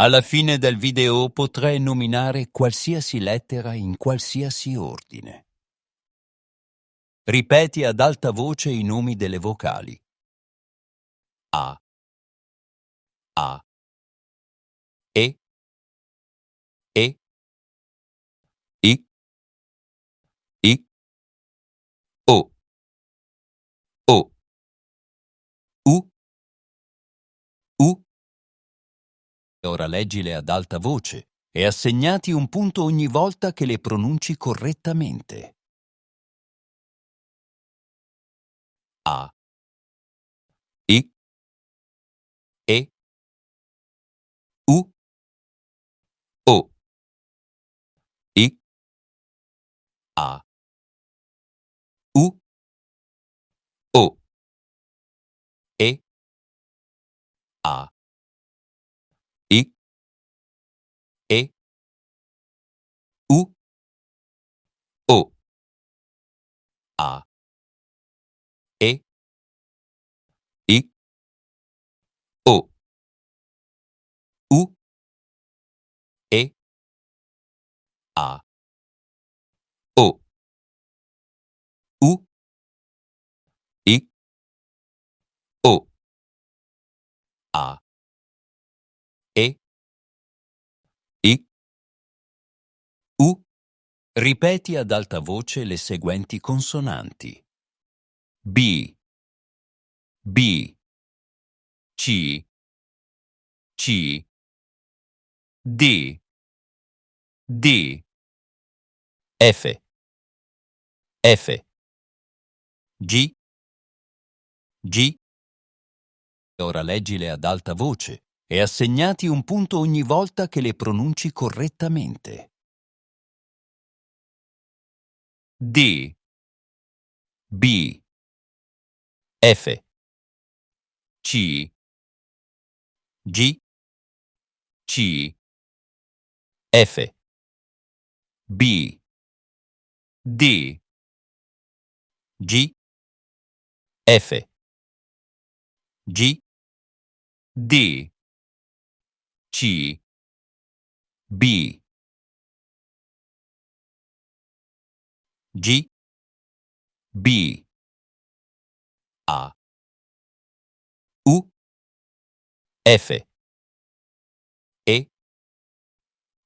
Alla fine del video potrai nominare qualsiasi lettera in qualsiasi ordine. Ripeti ad alta voce i nomi delle vocali. A, A, E, I, I, O, O, U, U. Ora leggile ad alta voce e assegnati un punto ogni volta che le pronunci correttamente. A, I, E, U, O, I, A, U, O, E, A, I, E, U, O, A, E, I, O, U, E, A, O, U, I, O, A, E, I, U. Ripeti ad alta voce le seguenti consonanti. B, B, C, C, D, D, F, F, G, G. Ora leggile ad alta voce e assegnati un punto ogni volta che le pronunci correttamente. D, B, F, C, G, C, F, B, D, G, F, G, D, C, B, G, B, A, U, F, E,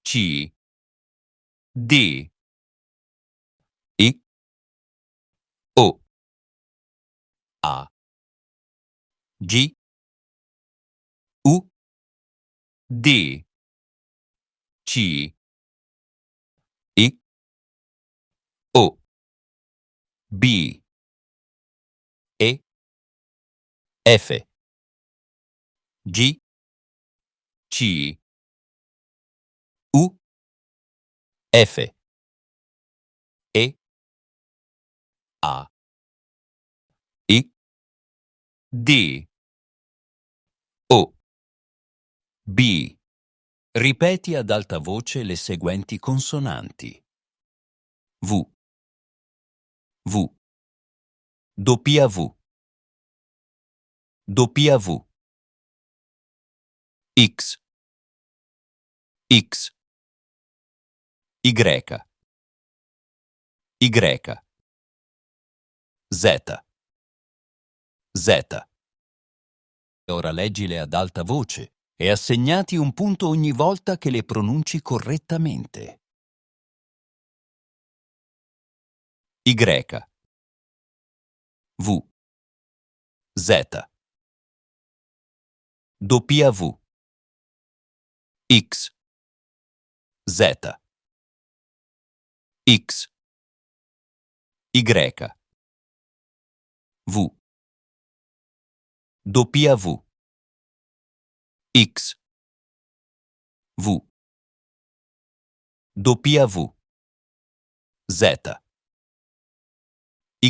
C, D, I, O, A, G, U, D, C, I, O, B, E, F, G, C, U, F, E, A, I, D, O, B. Ripeti ad alta voce le seguenti consonanti. V, V, W, W, X, X, Y, Y, Z, Z. Ora leggile ad alta voce e assegnati un punto ogni volta che le pronunci correttamente. Y, V, Z, W, X, Z, X, Y, V, W, X, V, W, Z, Y,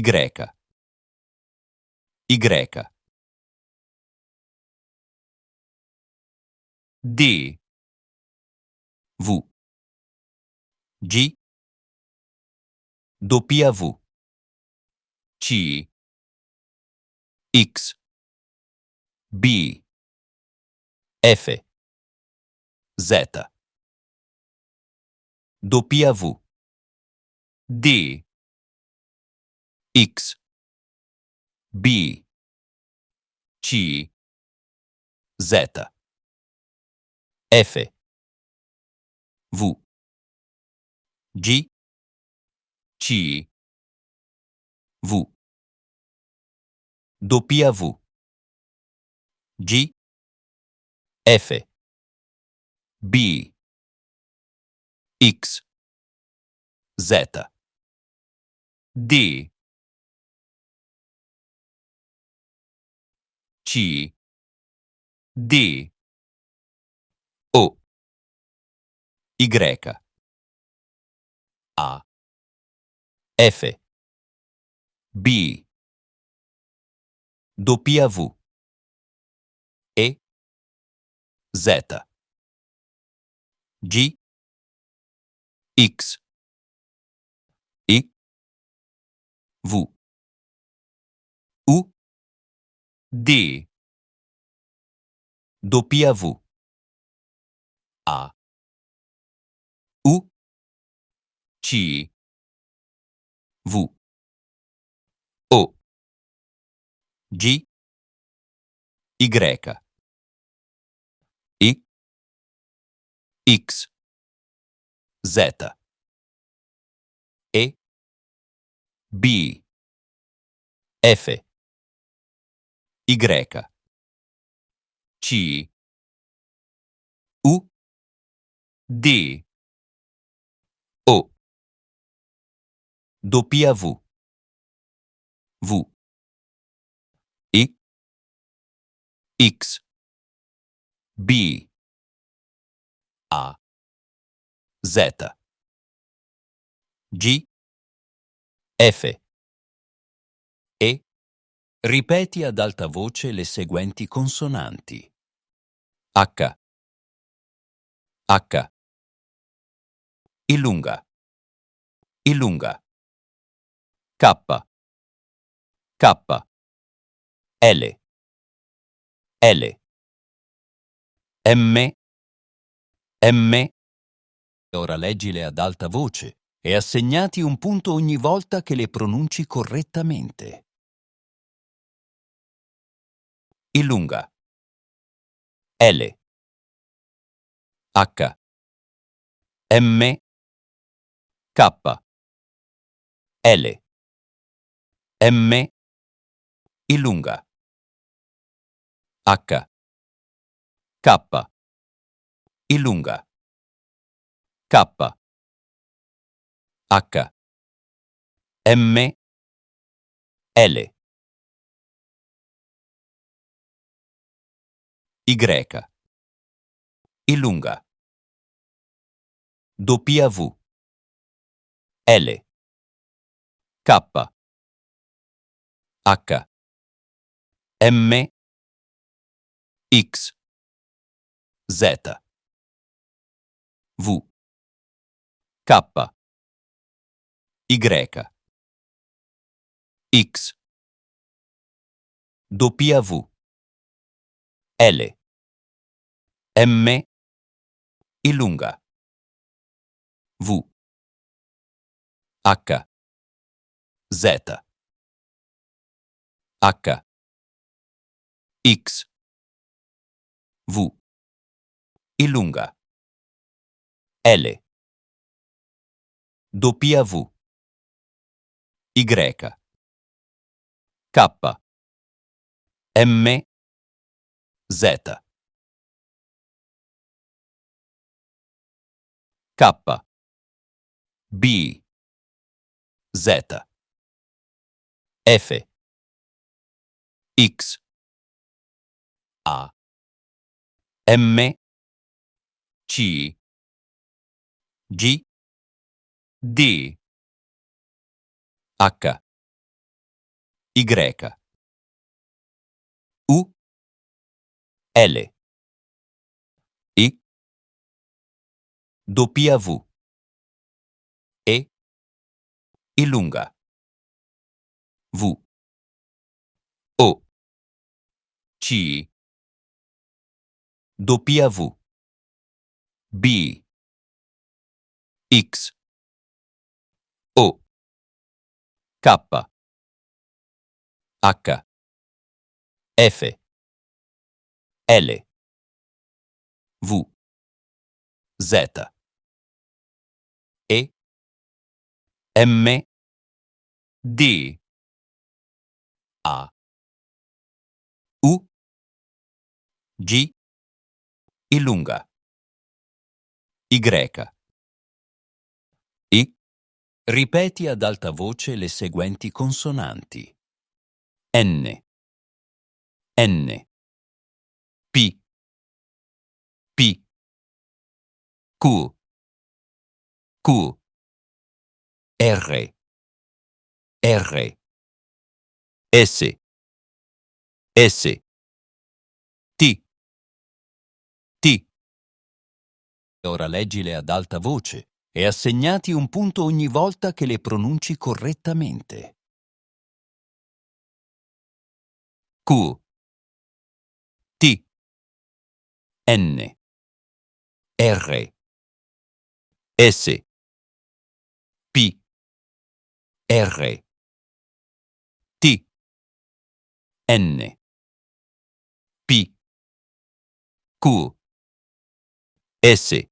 Y, D, V, G, W, C, X, B, F, Z, W, D, X, B, C, Z, F, V, G, C, V, W, G, F, B, X, Z, D, C, D, O, Y, A, F, B, W, E, Z, G, X, I, V, U, D, W, A, U, C, V, O, G, Y, I, X, Z, E, B, F, Y, C, U, D, O, W, V, I, X, B, A, Z, G, F, E. Ripeti ad alta voce le seguenti consonanti. H, H, illunga, illunga. K, K, L, L, M, M. Ora leggile ad alta voce e assegnati un punto ogni volta che le pronunci correttamente. Illunga, L, H, M, K, L, M, illunga, H, K, illunga, K, H, M, L, Y, illunga, W, L, K, H, M, X, Z, V, K, Y, X, W, L, M, illunga, V, H, Z, H, X, V, illunga, L, W, Y, K, M, Z, K, B, Z, F, X, A, M, C, G, D, H, Y, U, L, I, W, E, illunga, V, O, C, W, B, X, O, K, H, F, L, V, Z, E, M, D, A, U, G, I lunga, Y, I. Ripeti ad alta voce le seguenti consonanti: N, N, P, P, Q, Q, R, R, S, S, T, T. Ora leggile ad alta voce e assegnati un punto ogni volta che le pronunci correttamente. Q, T, N, R, S, P, R, T, N, P, Q, S,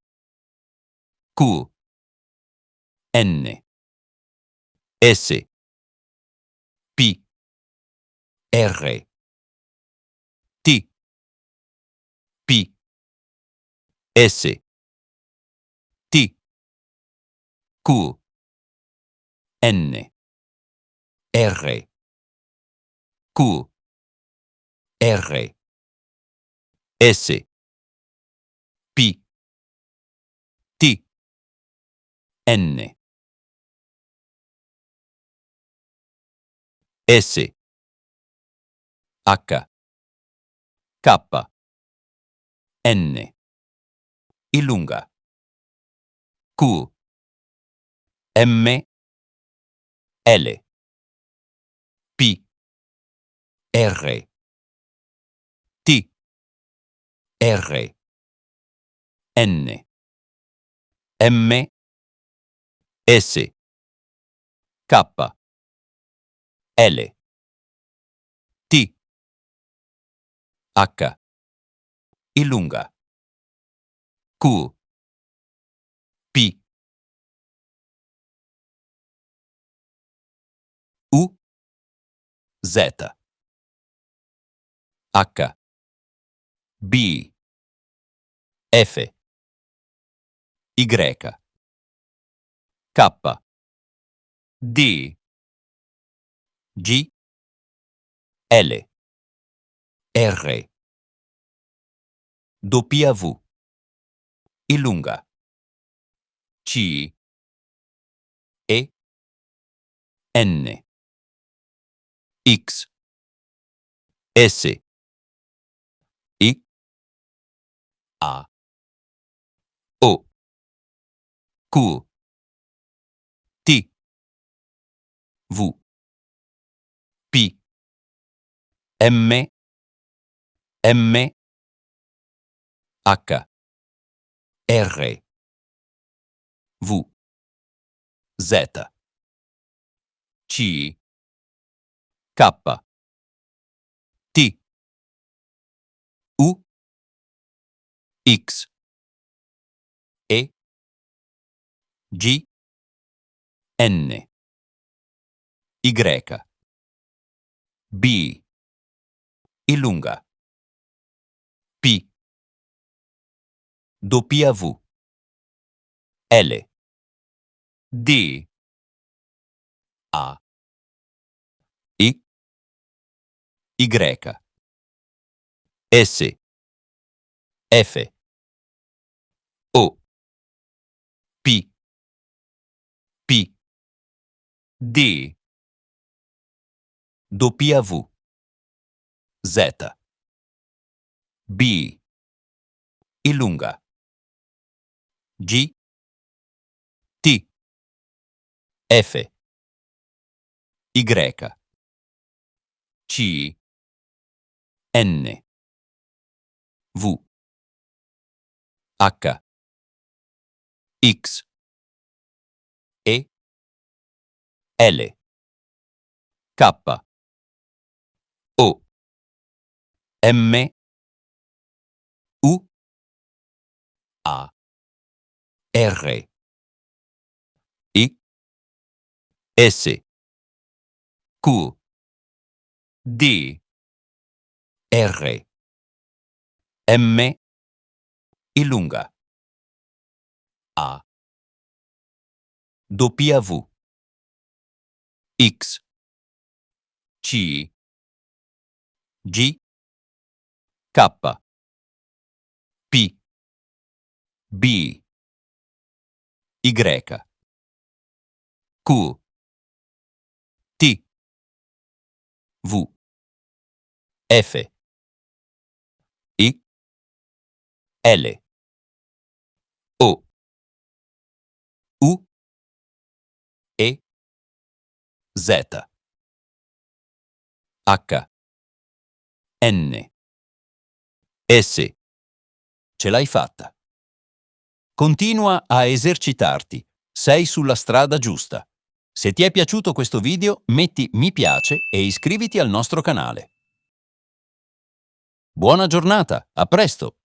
Q, N, S, P, R, T, P, S, T, Q, N, R, Q, R, S, P, T, N, S, H, K, N, I lunga, Q, M, L, P, R, T, R, N, M, S, K, L, T, H, I lunga, Q, P, U, Z, H, B, F, Y, K, D, G, L, R, W, I lunga, C, E, N, X, S, I, A, O, Q, T, V, P, M, M, H, R, V, Z, C, K, T, U, X, E, G, N, Y, B, I lunga, P, W, L, D, A, I, Y, S, F, O, P, P, D, W, Z, B, I lunga, G, T, F, Y, C, N, V, H, X, E, L, K, O, M, U, A, R, I, S, Q, D, R, M, I lunga, A, W, X, C, G, K, P, B, Y, Q, T, V, F, I, L, O, U, E, Z, H, N, S. Ce l'hai fatta. Continua a esercitarti. Sei sulla strada giusta. Se ti è piaciuto questo video, metti mi piace e iscriviti al nostro canale. Buona giornata, a presto!